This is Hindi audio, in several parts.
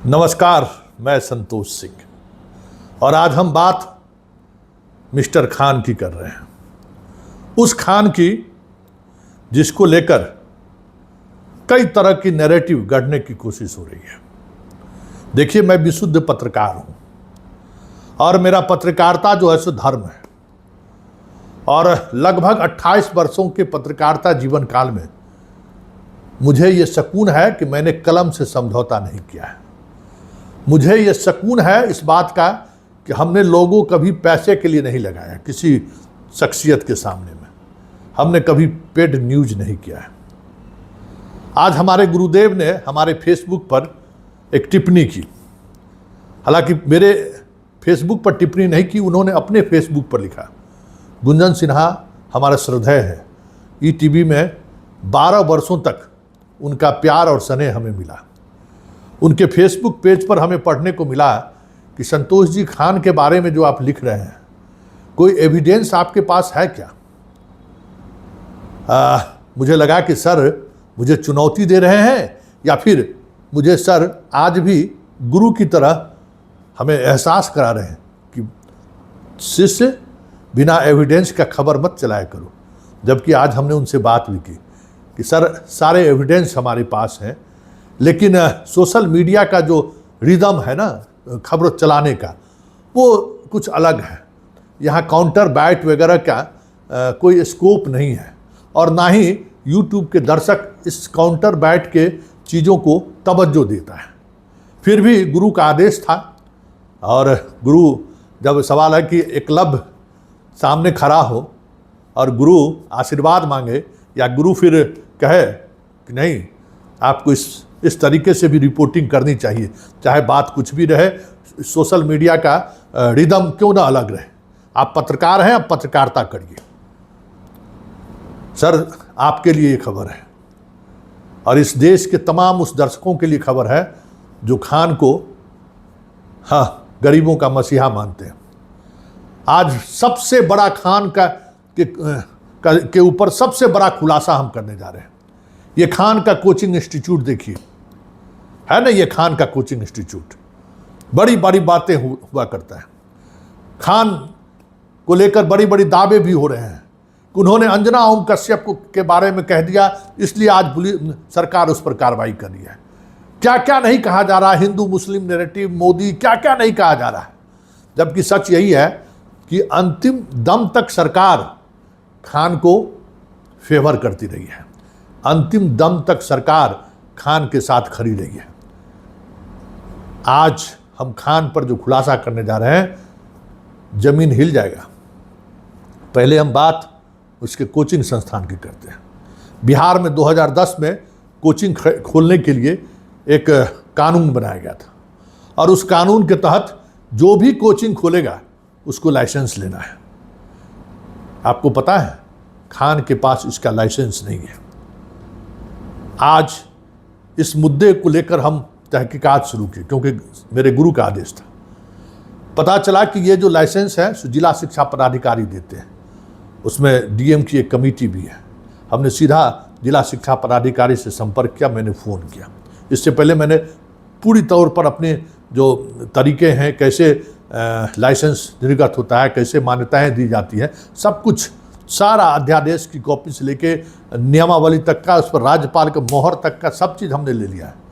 नमस्कार, मैं संतोष सिंह और आज हम बात मिस्टर खान की कर रहे हैं। उस खान की जिसको लेकर कई तरह की नैरेटिव गढ़ने की कोशिश हो रही है। देखिए, मैं विशुद्ध पत्रकार हूं और मेरा पत्रकारिता जो है सो धर्म है और लगभग 28 वर्षों के पत्रकारिता जीवन काल में मुझे ये सकून है कि मैंने कलम से समझौता नहीं किया है। मुझे ये सकून है इस बात का कि हमने लोगों कभी पैसे के लिए नहीं लगाया किसी शख्सियत के सामने में। हमने कभी पेड न्यूज नहीं किया है। आज हमारे गुरुदेव ने हमारे फेसबुक पर एक टिप्पणी की। हालांकि मेरे फेसबुक पर टिप्पणी नहीं की, उन्होंने अपने फेसबुक पर लिखा। गुंजन सिन्हा हमारा श्रद्धेय है। ईटीवी में 12 वर्षों तक उनका प्यार और स्नेह हमें मिला। उनके फेसबुक पेज पर हमें पढ़ने को मिला कि संतोष जी, खान के बारे में जो आप लिख रहे हैं, कोई एविडेंस आपके पास है क्या? मुझे लगा कि सर मुझे चुनौती दे रहे हैं या फिर मुझे सर आज भी गुरु की तरह हमें एहसास करा रहे हैं कि शिष्य बिना एविडेंस का खबर मत चलाया करो। जबकि आज हमने उनसे बात भी की कि सर सारे एविडेंस हमारे पास हैं, लेकिन सोशल मीडिया का जो रिदम है ना खबर चलाने का, वो कुछ अलग है। यहाँ काउंटर बैट वगैरह का कोई स्कोप नहीं है और ना ही यूट्यूब के दर्शक इस काउंटर बैट के चीज़ों को तवज्जो देता है। फिर भी गुरु का आदेश था और गुरु, जब सवाल है कि एकलव्य सामने खड़ा हो और गुरु आशीर्वाद मांगे या गुरु फिर कहे कि नहीं, आपको इस तरीके से भी रिपोर्टिंग करनी चाहिए, चाहे बात कुछ भी रहे, सोशल मीडिया का रिदम क्यों ना अलग रहे। आप पत्रकार हैं, आप पत्रकारिता करिए। सर आपके लिए ये खबर है और इस देश के तमाम उस दर्शकों के लिए खबर है जो खान को गरीबों का मसीहा मानते हैं। आज सबसे बड़ा खान के ऊपर सबसे बड़ा खुलासा हम करने जा रहे हैं। ये खान का कोचिंग इंस्टीट्यूट देखिए, है ना, ये खान का कोचिंग इंस्टीट्यूट बड़ी बड़ी बातें हुआ करता है। खान को लेकर बड़ी बड़ी दावे भी हो रहे हैं कि उन्होंने अंजना ओम कश्यप के बारे में कह दिया, इसलिए आज पुलिस सरकार उस पर कार्रवाई कर रही है। क्या क्या नहीं कहा जा रहा है, हिंदू मुस्लिम नैरेटिव, मोदी, क्या क्या नहीं कहा जा रहा है। जबकि सच यही है कि अंतिम दम तक सरकार खान को फेवर करती रही है। अंतिम दम तक सरकार खान के साथ खड़ी रही है। आज हम खान पर जो खुलासा करने जा रहे हैं, जमीन हिल जाएगा। पहले हम बात उसके कोचिंग संस्थान की करते हैं। बिहार में 2010 में कोचिंग खोलने के लिए एक कानून बनाया गया था और उस कानून के तहत जो भी कोचिंग खोलेगा उसको लाइसेंस लेना है। आपको पता है खान के पास इसका लाइसेंस नहीं है। आज इस मुद्दे को लेकर हम तहकीकात शुरू की क्योंकि मेरे गुरु का आदेश था। पता चला कि ये जो लाइसेंस है जिला शिक्षा पदाधिकारी देते हैं, उसमें डीएम की एक कमेटी भी है। हमने सीधा जिला शिक्षा पदाधिकारी से संपर्क किया, मैंने फ़ोन किया। इससे पहले मैंने पूरी तौर पर अपने जो तरीके हैं, कैसे लाइसेंस निर्गत होता है, कैसे मान्यताएं दी जाती हैं, सब कुछ, सारा अध्यादेश की कॉपी से लेके नियमावली तक का, उस पर राज्यपाल के मोहर तक का सब चीज़ हमने ले लिया है।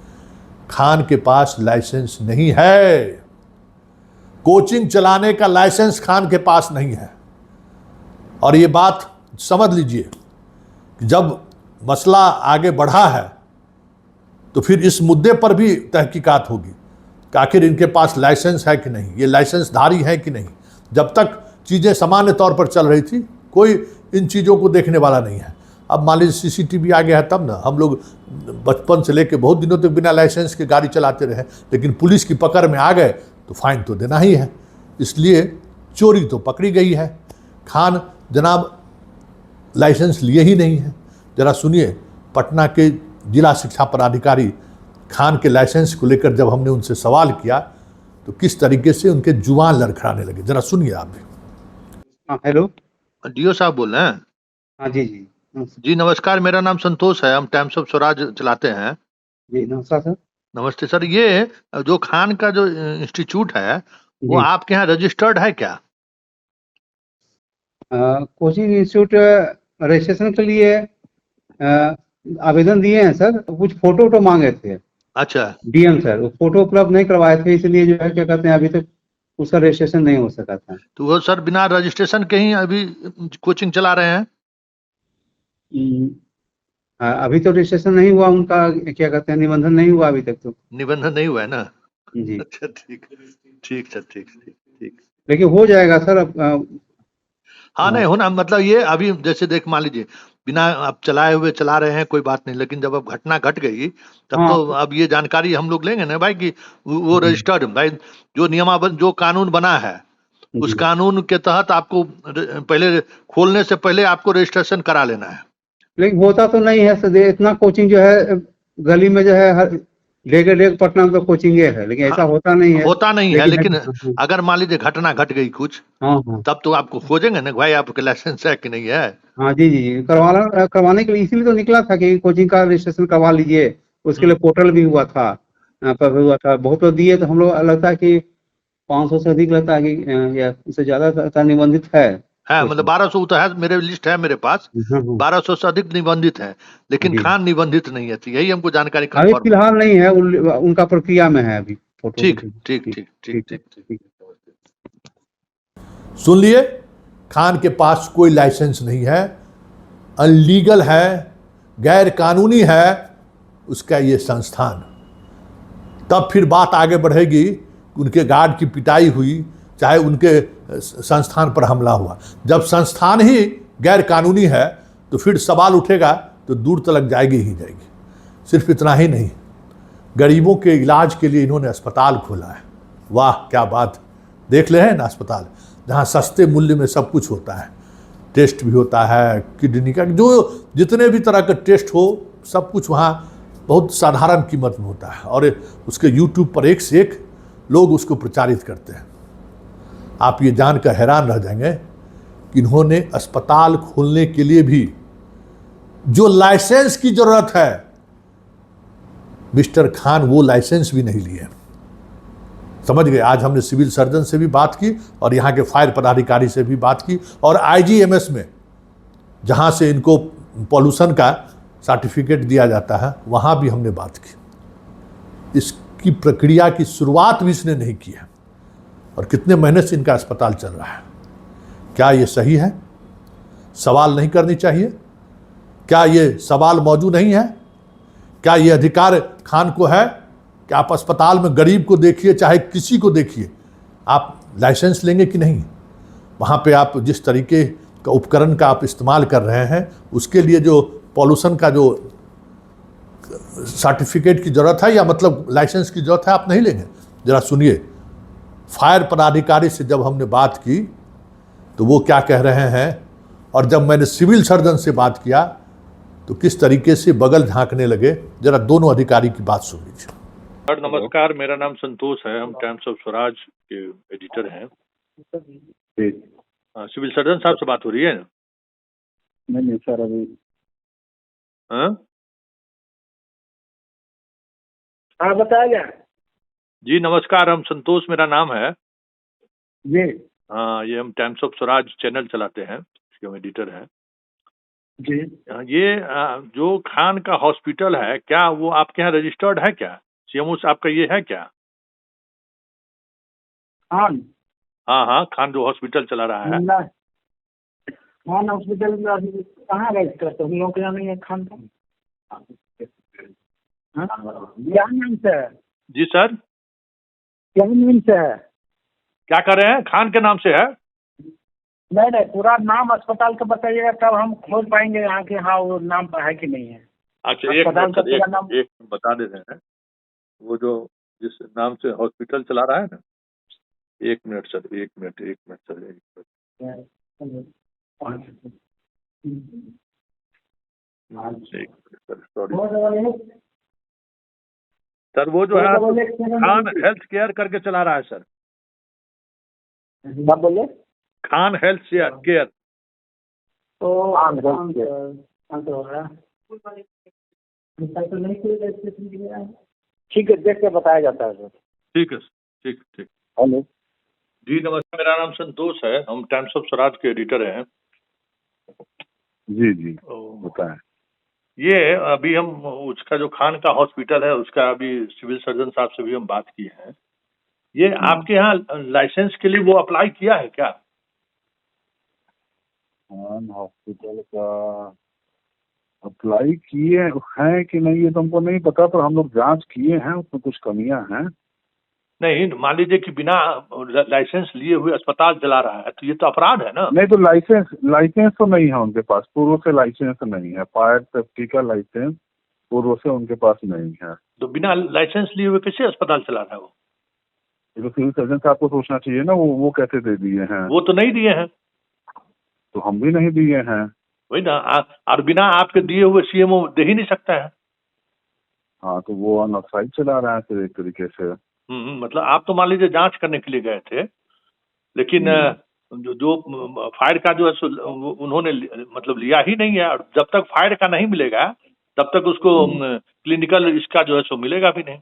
खान के पास लाइसेंस नहीं है। कोचिंग चलाने का लाइसेंस खान के पास नहीं है। और ये बात समझ लीजिए कि जब मसला आगे बढ़ा है तो फिर इस मुद्दे पर भी तहकीकात होगी कि आखिर इनके पास लाइसेंस है कि नहीं, ये लाइसेंसधारी है कि नहीं। जब तक चीज़ें सामान्य तौर पर चल रही थी, कोई इन चीज़ों को देखने वाला नहीं है। अब मान लीजिए सीसीटीवी आ गया है तब ना। हम लोग बचपन से लेके बहुत दिनों तक बिना लाइसेंस के गाड़ी चलाते रहे, लेकिन पुलिस की पकड़ में आ गए तो फाइन तो देना ही है। इसलिए चोरी तो पकड़ी गई है। खान जनाब लाइसेंस लिए ही नहीं है। ज़रा सुनिए, पटना के जिला शिक्षा पदाधिकारी खान के लाइसेंस को लेकर जब हमने उनसे सवाल किया तो किस तरीके से उनके जुबान लड़खड़ाने लगे। ज़रा सुनिए आप भी। हाँ, हेलो। डीओ साहब बोल रहे हैं? हाँ जी। जी नमस्कार, मेरा नाम संतोष है। हम टाइम्स ऑफ स्वराज चलाते हैं। जी नमस्कार सर। नमस्ते सर। ये जो खान का जो इंस्टीट्यूट है वो जी आपके यहाँ रजिस्टर्ड है क्या? कोचिंग इंस्टीट्यूट रजिस्ट्रेशन के लिए आवेदन दिए हैं सर। कुछ फोटो वोटो मांगे थे अच्छा, डीएम सर, वो फोटो उपलब्ध नहीं करवाए थे, इसलिए जो है क्या कहते हैं अभी तक उसका रजिस्ट्रेशन नहीं हो सका था। तो वो सर बिना रजिस्ट्रेशन के ही अभी कोचिंग चला रहे हैं? हम्म, अभी तो रजिस्ट्रेशन नहीं हुआ उनका, क्या कहते हैं निबंधन नहीं हुआ अभी तक तो। निबंधन नहीं हुआ है ना? जी अच्छा, ठीक। ठीक सर, ठीक ठीक ठीक। लेकिन हो जाएगा सर अब। हाँ, नहीं होना मतलब ये अभी जैसे देख मान लीजिए, बिना आप चलाए हुए चला रहे हैं कोई बात नहीं, लेकिन जब अब घटना घट गई तब हाँ तो अब ये जानकारी हम लोग लेंगे ना भाई कि वो जी रजिस्टर्ड भाई, जो नियमावली जो कानून बना है उस जी। कानून के तहत आपको पहले खोलने से पहले आपको रजिस्ट्रेशन करा लेना है। लेकिन होता तो नहीं है सर, इतना कोचिंग जो है गली में जो है हर डेग डेग पटना में तो कोचिंग है, लेकिन ऐसा हाँ, होता नहीं है। होता नहीं है, लेकिन लेकिन अगर मान लीजिए घटना घट गई कुछ, हाँ हाँ तब तो आपको खोजेंगे ना भाई आपके लाइसेंस है कि नहीं है। हाँ जी जी जी, करवाने के लिए इसीलिए तो निकला था कि कोचिंग का रजिस्ट्रेशन करवा लीजिए। उसके लिए हम्म। पोर्टल भी हुआ था, पर हुआ था बहुत तो दिए, तो हम लोग लगता है कि 500 से अधिक लगता है कि या उससे ज्यादा का निबंधित है है मतलब कोचिंग। 1200 तो है, मेरे लिस्ट है मेरे पास। हाँ हाँ 1200 से अधिक निबंधित है, लेकिन जी। खान निबंधित नहीं है, तो यही हमको जानकारी अभी कंफर्म है। फिलहाल नहीं है, उनका प्रक्रिया में है अभी फोटो ठीक वोटो। ठीक ठीक ठीक ठीक ठीक है ठीक ठीक। ठीक। सुन लिए, खान के पास कोई लाइसेंस नहीं है, अनलीगल है, गैर कानूनी है उसका ये संस्थान। तब फिर बात आगे बढ़ेगी कि उनके गार्ड की पिटाई हुई, चाहे उनके संस्थान पर हमला हुआ। जब संस्थान ही गैर कानूनी है तो फिर सवाल उठेगा तो दूर तक जाएगी ही जाएगी। सिर्फ इतना ही नहीं, गरीबों के इलाज के लिए इन्होंने अस्पताल खोला है। वाह क्या बात! देख ले हैं ना अस्पताल, जहाँ सस्ते मूल्य में सब कुछ होता है, टेस्ट भी होता है, किडनी का जो जितने भी तरह का टेस्ट हो सब कुछ वहाँ बहुत साधारण कीमत में होता है, और उसके यूट्यूब पर एक से एक लोग उसको प्रचारित करते हैं। आप ये जानकर हैरान रह जाएंगे कि इन्होंने अस्पताल खोलने के लिए भी जो लाइसेंस की जरूरत है, मिस्टर खान वो लाइसेंस भी नहीं लिए। समझ गए? आज हमने सिविल सर्जन से भी बात की और यहाँ के फायर पदाधिकारी से भी बात की, और आईजीएमएस में जहाँ से इनको पॉल्यूशन का सर्टिफिकेट दिया जाता है वहाँ भी हमने बात की। इसकी प्रक्रिया की शुरुआत भी इसने नहीं की है, और कितने महीने से इनका अस्पताल चल रहा है। क्या ये सही है? सवाल नहीं करनी चाहिए? क्या ये सवाल मौजूद नहीं है? क्या ये अधिकार खान को है कि आप अस्पताल में गरीब को देखिए चाहे किसी को देखिए, आप लाइसेंस लेंगे कि नहीं? वहाँ पे आप जिस तरीके का उपकरण का आप इस्तेमाल कर रहे हैं उसके लिए जो पॉल्यूशन का जो सर्टिफिकेट की ज़रूरत है या मतलब लाइसेंस की ज़रूरत है, आप नहीं लेंगे। ज़रा सुनिए, फायर पदाधिकारी से जब हमने बात की तो वो क्या कह रहे हैं, और जब मैंने सिविल सर्जन से बात किया तो किस तरीके से बगल झांकने लगे। जरा दोनों अधिकारी की बात सुन लीजिए। सर नमस्कार, मेरा नाम संतोष है, हम टाइम्स ऑफ स्वराज के एडिटर हैं। सिविल सर्जन साहब से बात हो रही है? नहीं सर अभी। हाँ हाँ बताया जी नमस्कार, हम संतोष मेरा नाम है। जी हाँ, ये हम टाइम्स ऑफ स्वराज चैनल चलाते हैं, इसके हम एडिटर हैं जी। ये जो खान का हॉस्पिटल है, क्या वो आपके यहाँ रजिस्टर्ड है क्या? सीएमओ से आपका ये है क्या? खान? हाँ हाँ, खान जो हॉस्पिटल चला रहा है। खान हॉस्पिटल में अभी कहाँ रजिस्टर, तो हम लोग के यहाँ नहीं है खान का। क्या नाम से है? जी सर, क्या नाम से है? क्या कर रहे हैं? खान के नाम से है? नहीं नहीं, पूरा नाम अस्पताल का बताइएगा तब हम खोज पाएंगे यहाँ के, हाँ वो नाम है कि नहीं है। अच्छा एक अस्पताल मिनट का सर, पूरा नाम। एक बता दे रहे हैं। वो जो जिस नाम से हॉस्पिटल चला रहा है ना, एक मिनट सर, एक मिनट सर, एक मिनट सर, सॉरी सर, वो जो है खान हेल्थ केयर करके चला रहा है सर। क्या बोले? Khan health care. तो ठीक है, देख के बताया जाता है सर। ठीक है, ठीक ठीक। हेलो जी नमस्कार, मेरा नाम संतोष है, हम टाइम्स ऑफ स्वराज के एडिटर हैं। जी जी तो बताएं। ये अभी हम उसका जो खान का हॉस्पिटल है उसका अभी सिविल सर्जन साहब से भी हम बात किए हैं। ये आपके यहाँ लाइसेंस के लिए वो अप्लाई किया है क्या? खान हॉस्पिटल का अप्लाई किए हैं कि नहीं ये तो हमको नहीं पता, पर हम लोग जांच किए हैं, उसमें कुछ कमियां हैं। नहीं, मान लीजिए कि बिना लाइसेंस लिए हुए अस्पताल चला रहा है तो ये तो अपराध है ना? नहीं तो लाइसेंस तो नहीं है उनके पास, पूर्व से लाइसेंस नहीं है, फायर सेफ्टी का लाइसेंस पूर्व से उनके पास नहीं है। तो बिना लाइसेंस लिए हुए कैसे अस्पताल चला रहा है वो? ये तो सिविल सर्जन साहब को सोचना चाहिए ना, वो कैसे दे दिए हैं? वो तो नहीं दिए हैं। तो हम भी नहीं दिए हैं। वही ना, और बिना आपके दिए हुए सीएमओ दे ही नहीं सकता है। हाँ तो वो अनऑथराइज चला रहा है फिर एक तरीके से। मतलब आप तो मान लीजिए जांच करने के लिए गए थे, लेकिन जो फायर का जो है सो उन्होंने मतलब लिया ही नहीं है, और जब तक फायर का नहीं मिलेगा तब तक उसको क्लिनिकल इसका जो है सो मिलेगा भी नहीं।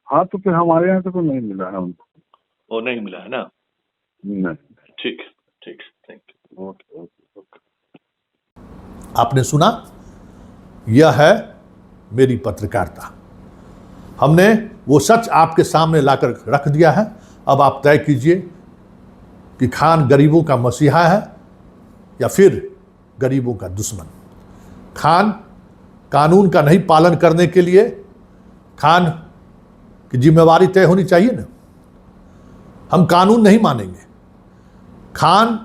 हाँ तो फिर हमारे यहाँ से तो नहीं मिला है उनको। वो नहीं मिला है ना? नहीं। ठीक ठीक, थैंक यू। Okay okay. आपने सुना, यह है मेरी पत्रकारिता। हमने वो सच आपके सामने लाकर रख दिया है। अब आप तय कीजिए कि खान गरीबों का मसीहा है या फिर गरीबों का दुश्मन। खान कानून का नहीं पालन करने के लिए खान की जिम्मेवारी तय होनी चाहिए ना। हम कानून नहीं मानेंगे। खान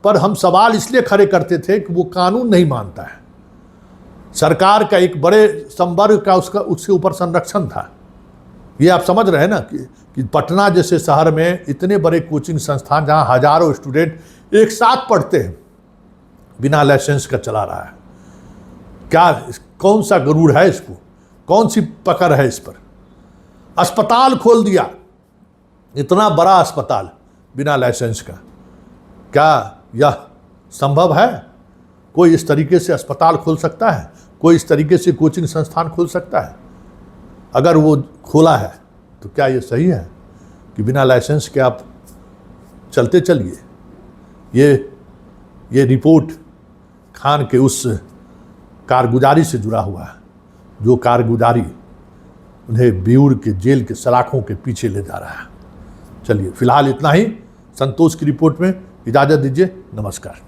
पर हम सवाल इसलिए खड़े करते थे कि वो कानून नहीं मानता है। सरकार का एक बड़े संवर्ग का उसके ऊपर संरक्षण था। ये आप समझ रहे हैं ना कि पटना जैसे शहर में इतने बड़े कोचिंग संस्थान जहां हजारों स्टूडेंट एक साथ पढ़ते हैं, बिना लाइसेंस का चला रहा है। क्या कौन सा गरूर है इसको? कौन सी पकड़ है इस पर? अस्पताल खोल दिया, इतना बड़ा अस्पताल बिना लाइसेंस का। क्या यह संभव है? कोई इस तरीके से अस्पताल खोल सकता है? कोई इस तरीके से कोचिंग संस्थान खोल सकता है? अगर वो खोला है तो क्या ये सही है कि बिना लाइसेंस के आप चलते चलिए? ये रिपोर्ट खान के उस कारगुजारी से जुड़ा हुआ है, जो कारगुजारी उन्हें ब्यूर के जेल के सलाखों के पीछे ले जा रहा है। चलिए, फिलहाल इतना ही। संतोष की रिपोर्ट में इजाज़त दीजिए। नमस्कार।